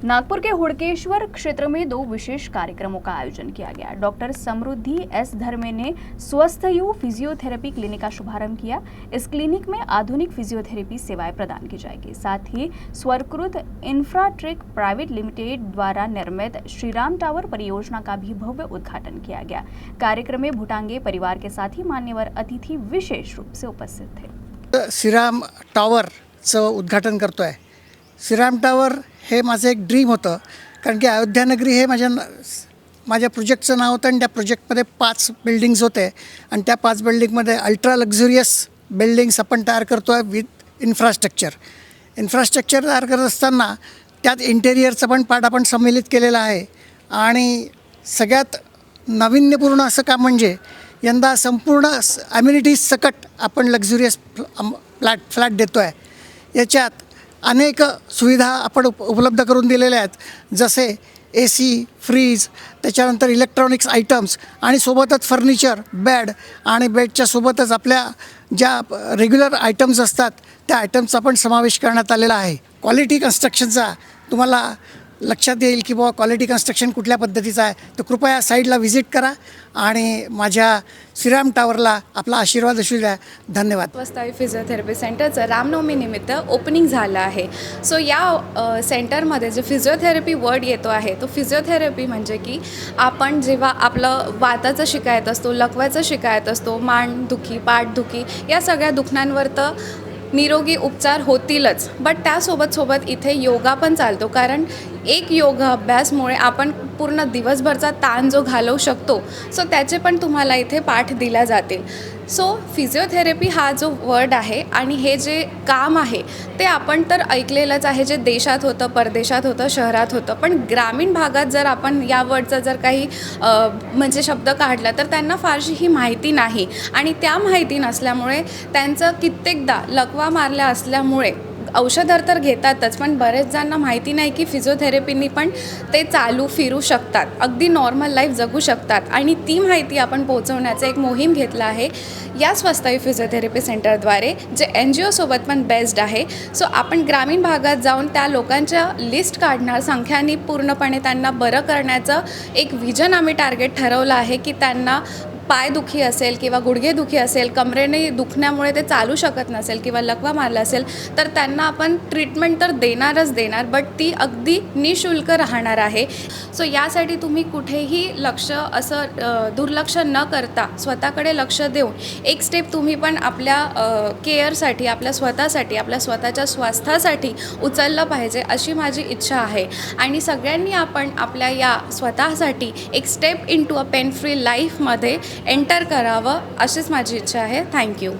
नागपुर के हुड़केश्वर क्षेत्र में 2 विशेष कार्यक्रमों का आयोजन किया गया। डॉक्टर समृद्धि एस धर्मे ने स्वस्थ यू फिजियोथेरेपी क्लिनिक का शुभारंभ किया। इस क्लिनिक में आधुनिक फिजियोथेरेपी सेवाएं प्रदान की जाएगी। साथ ही स्वर्कृत इंफ्राट्रेक प्राइवेट लिमिटेड द्वारा निर्मित श्रीराम टावर परियोजना का भी भव्य उद्घाटन किया गया। कार्यक्रम में भुटांगे परिवार के साथ ही मान्यवर अतिथि विशेष रूप से उपस्थित थे। श्रीराम टावरचं उद्घाटन करतोय। श्रीराम टावर हे माझं एक ड्रीम होतं, कारण की अयोध्यानगरी हे माझ्या प्रोजेक्टचं नाव होतं आणि त्या प्रोजेक्टमध्ये 5 बिल्डिंग्स होते आणि त्या 5 बिल्डिंगमध्ये अल्ट्रा लक्झुरियस बिल्डिंग्स आपण तयार करतो आहे विथ इन्फ्रास्ट्रक्चर तयार करत असताना त्यात इंटेरियरचं पण पार्ट आपण सम्मिलित केलेला आहे। आणि सगळ्यात नाविन्यपूर्ण असं काम म्हणजे यंदा संपूर्ण अम्युनिटीज सकट आपण लक्झुरियस फ्लॅट देतो आहे। याच्यात अनेक सुविधा आपण उपलब्ध करून दिलेल्या आहेत, जसे AC, फ्रीज, त्याच्यानंतर इलेक्ट्रॉनिक्स आयटम्स आणि सोबतच फर्निचर, बेड आणि बेडच्या सोबतच आपल्या ज्या रेग्युलर आयटम्स असतात त्या आयटम्सचा पण समावेश करण्यात आलेला आहे। क्वालिटी कन्स्ट्रक्शनचा तुम्हाला लक्षात येईल की बाबा क्वालिटी कन्स्ट्रक्शन कुठल्या पद्धतीचं आहे, तर कृपया साईडला व्हिजिट करा आणि माझ्या श्रीराम टावरला आपला आशीर्वाद असू द्या। धन्यवाद। स्वस्थ फिजिओथेरपी सेंटरचं रामनवमीनिमित्त ओपनिंग झालं आहे। सो या सेंटरमध्ये जे फिजिओथेरपी वर्ड येतो आहे तो फिजिओथेरपी म्हणजे की आपण जेव्हा आपलं वाताचं शिकायत असतो, लकवाचं शिकायत असतो, मानदुखी, पाठदुखी या सगळ्या दुखण्यांवर तर निरोगी उपचार होतीलच, बट त्यासोबत इथे योगा पण चालतो, कारण एक योगा अभ्यासमुळे आपण पूर्ण दिवसभरचा ताण जो घालवू शकतो सो त्याचे पण तुम्हाला इथे पाठ दिल्या जातील। सो फिजिओथेरपी हा जो वर्ड आहे आणि हे जे काम आहे ते आपण तर ऐकलेलंच आहे, जे देशात होतं, परदेशात होतं, शहरात होतं, पण ग्रामीण भागात जर आपण या वर्डचा जर काही म्हणजे शब्द काढला तर त्यांना फारशी ही माहिती नाही आणि त्या माहिती नसल्यामुळे त्यांचं कित्येकदा लकवा मारल्या असल्यामुळे औषधं तर घेतातच, पण बरेच जणांना माहिती नाही की फिजिओथेरपीनी पण ते चालू फिरू शकतात, अगदी नॉर्मल लाईफ जगू शकतात आणि ती माहिती आपण पोहोचवण्याचं एक मोहीम घेतला आहे या स्वस्थ फिजिओथेरपी सेंटरद्वारे, जे NGO सोबत पण बेस्ड आहे। सो आपण ग्रामीण भागात जाऊन त्या लोकांच्या लिस्ट काढणार, संख्याने पूर्णपणे त्यांना बरं करण्याचं एक विजन आम्ही टार्गेट ठरवलं आहे की त्यांना पायदुखी असेल किंवा गुडघेदुखी असेल, कमरेने दुखण्यामुळे ते चालू शकत नसेल किंवा लकवा मारला असेल तर त्यांना आपण ट्रीटमेंट तर देणारच देणार, बट ती अगदी निशुल्क राहणार आहे। सो यासाठी तुम्ही कुठेही लक्ष असं दुर्लक्ष न करता स्वतःकडे लक्ष देऊन एक स्टेप तुम्ही पण आपल्या केअरसाठी, आपल्या स्वतःसाठी, आपल्या स्वतःच्या स्वास्थ्यासाठी उचललं पाहिजे अशी माझी इच्छा आहे। आणि सगळ्यांनी आपण आपल्या या स्वतःसाठी एक step into a pain free लाईफमध्ये एंटर करावं अशीच माझी इच्छा आहे। थँक्यू।